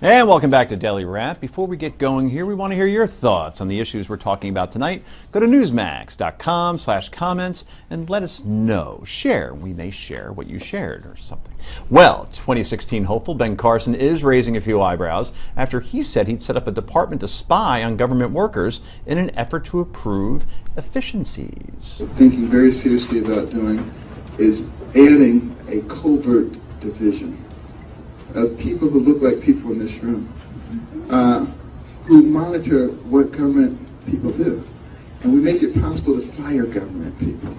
And welcome back to Daily Wrap. Before we get going here, we want to hear your thoughts on the issues we're talking about tonight. Go to newsmax.com/comments and let us know. Share. We may share what you shared or something. Well, 2016 hopeful Ben Carson is raising a few eyebrows after he said he'd set up a department to spy on government workers in an effort to improve efficiencies. Thinking very seriously about doing is adding a covert division of people who look like people in this room, who monitor what government people do. And we make it possible to fire government people.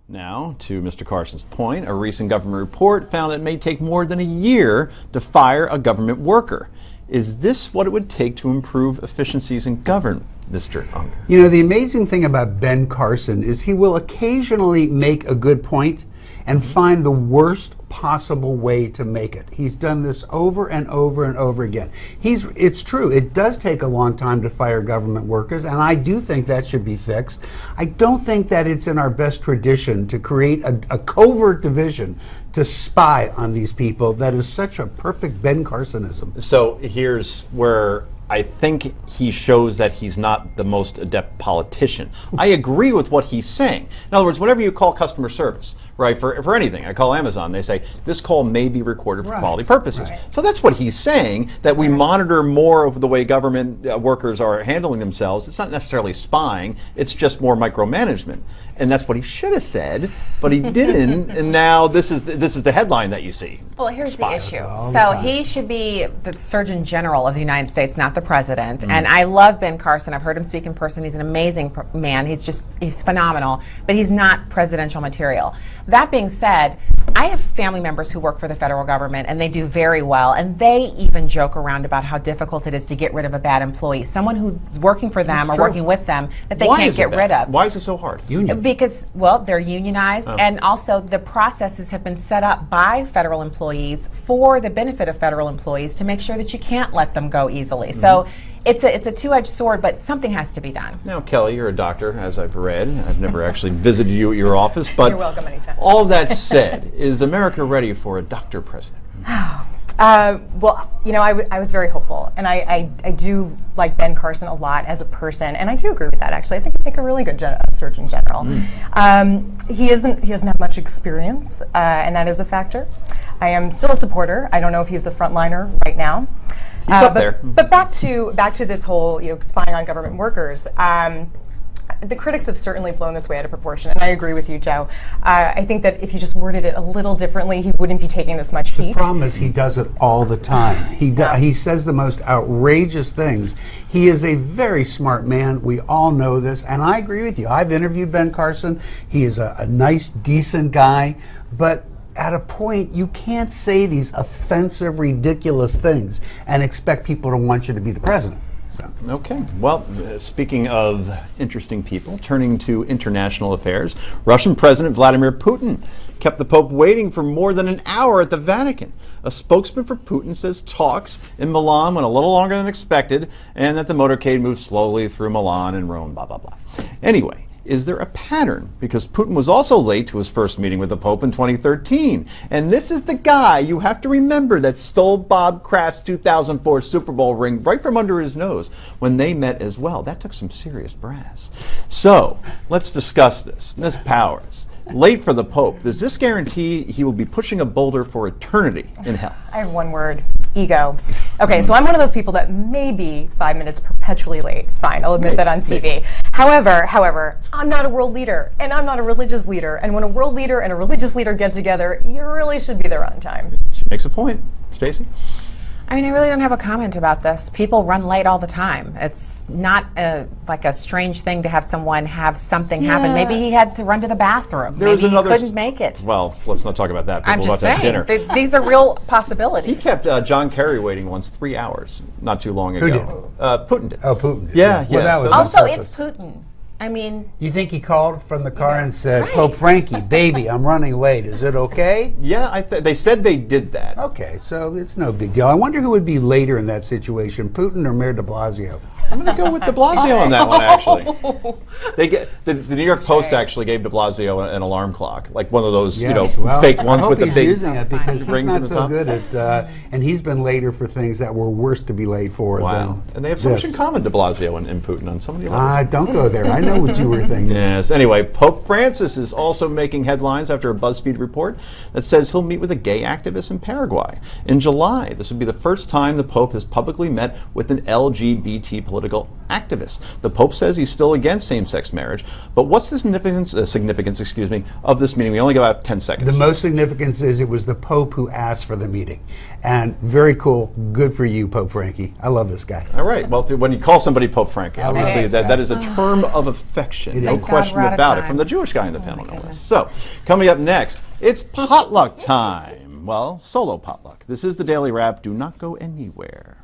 Now, to Mr. Carson's point, a recent government report found it may take more than a year to fire a government worker. Is this what it would take to improve efficiencies in government, Mr. Unger? You know, the amazing thing about Ben Carson is he will occasionally make a good point and find the worst possible way to make it. He's done this over and over and over again. It's true, it does take a long time to fire government workers, and I do think that should be fixed. I don't think that it's in our best tradition to create a covert division to spy on these people. That is such a perfect Ben Carsonism. So here's where I think he shows that he's not the most adept politician. I agree with what he's saying. In other words, whenever you call customer service, right, for anything, I call Amazon, they say, this call may be recorded for quality purposes. Right. So that's what he's saying, that we monitor more of the way government workers are handling themselves. It's not necessarily spying, it's just more micromanagement. And that's what he should have said, but he didn't, and now this is the headline that you see. Well, here's the issue. So he should be the Surgeon General of the United States, not the president. And I love Ben Carson. I've heard him speak in person. He's an amazing man. He's phenomenal, but he's not presidential material. That being said, I have family members who work for the federal government, and they do very well, and they even joke around about how difficult it is to get rid of a bad employee, someone who's working for them or working with them that they can't get rid of. Why is it so hard? Union. Because, well, they're unionized, and also the processes have been set up by federal employees for the benefit of federal employees to make sure that you can't let them go easily. So it's a two-edged sword, but something has to be done. Now, Kelly, you're a doctor, as I've read. I've never actually visited you at your office, but you're welcome anytime. All that said, is America ready for a doctor president? Well, you know, I was very hopeful, and I do like Ben Carson a lot as a person, and I do agree with that, actually. I think he'd make a really good Surgeon General. He doesn't have much experience, and that is a factor. I am still a supporter. I don't know if he's the frontliner right now. He's up there. But back to this whole, spying on government workers. The critics have certainly blown this way out of proportion, and I agree with you, Joe. I think that if you just worded it a little differently, he wouldn't be taking this much heat. The problem is he does it all the time. He says the most outrageous things. He is a very smart man. We all know this, and I agree with you. I've interviewed Ben Carson. He is a nice, decent guy, but at a point, you can't say these offensive, ridiculous things and expect people to want you to be the president. So. Okay. Well, speaking of interesting people, turning to international affairs, Russian President Vladimir Putin kept the Pope waiting for more than an hour at the Vatican. A spokesman for Putin says talks in Milan went a little longer than expected, and that the motorcade moved slowly through Milan and Rome, blah, blah, blah. Anyway, is there a pattern? Because Putin was also late to his first meeting with the Pope in 2013. And this is the guy, you have to remember, that stole Bob Kraft's 2004 Super Bowl ring right from under his nose when they met as well. That took some serious brass. So, let's discuss this. Ms. Powers, late for the Pope, does this guarantee he will be pushing a boulder for eternity in hell? I have one word: ego. Okay, so I'm one of those people that may be 5 minutes perpetually late. Fine, I'll admit that on TV. However, I'm not a world leader, and I'm not a religious leader. And when a world leader and a religious leader get together, you really should be there on time. She makes a point. Stacey? I mean, I really don't have a comment about this. People run late all the time. It's not like a strange thing to have someone have something happen. Maybe he had to run to the bathroom. Maybe he couldn't make it. Well, let's not talk about that. People I'm just about to have saying, dinner. These are real possibilities. He kept John Kerry waiting once 3 hours, not too long ago. Who did? Putin did. Oh, Putin did. Yeah. Well, that was also, on it's purpose. Putin. I mean, You think he called from the car and said, Right. Pope Frankie, baby, I'm running late. Is it okay? Yeah, they said they did that. Okay, so it's no big deal. I wonder who would be later in that situation, Putin or Mayor de Blasio? I'm going to go with de Blasio on that one, actually. They get the New York Post actually gave de Blasio an alarm clock, like one of those Yes, well, fake ones I hope with the he's big using it because he's rings in not the so top. good at, and he's been later for things that were worse to be late for. Wow. Than And they have so much this. in common, de Blasio and Putin, on so many levels. Don't go there. I know what you were thinking. Yes. Anyway, Pope Francis is also making headlines after a BuzzFeed report that says he'll meet with a gay activist in Paraguay in July. This would be the first time the Pope has publicly met with an LGBT political activist. The Pope says he's still against same-sex marriage, but what's the significance of this meeting? We only got about 10 seconds. The most significance is it was the Pope who asked for the meeting. And very cool. Good for you, Pope Frankie. I love this guy. All right. Well, when you call somebody Pope Frankie, I love obviously this guy. that is a term of affection. It No is. question God, we're out of about it. time. From the Jewish guy in the Oh, panel, my no less. goodness. So, coming up next, it's potluck time. Well, solo potluck. This is the Daily Wrap. Do not go anywhere.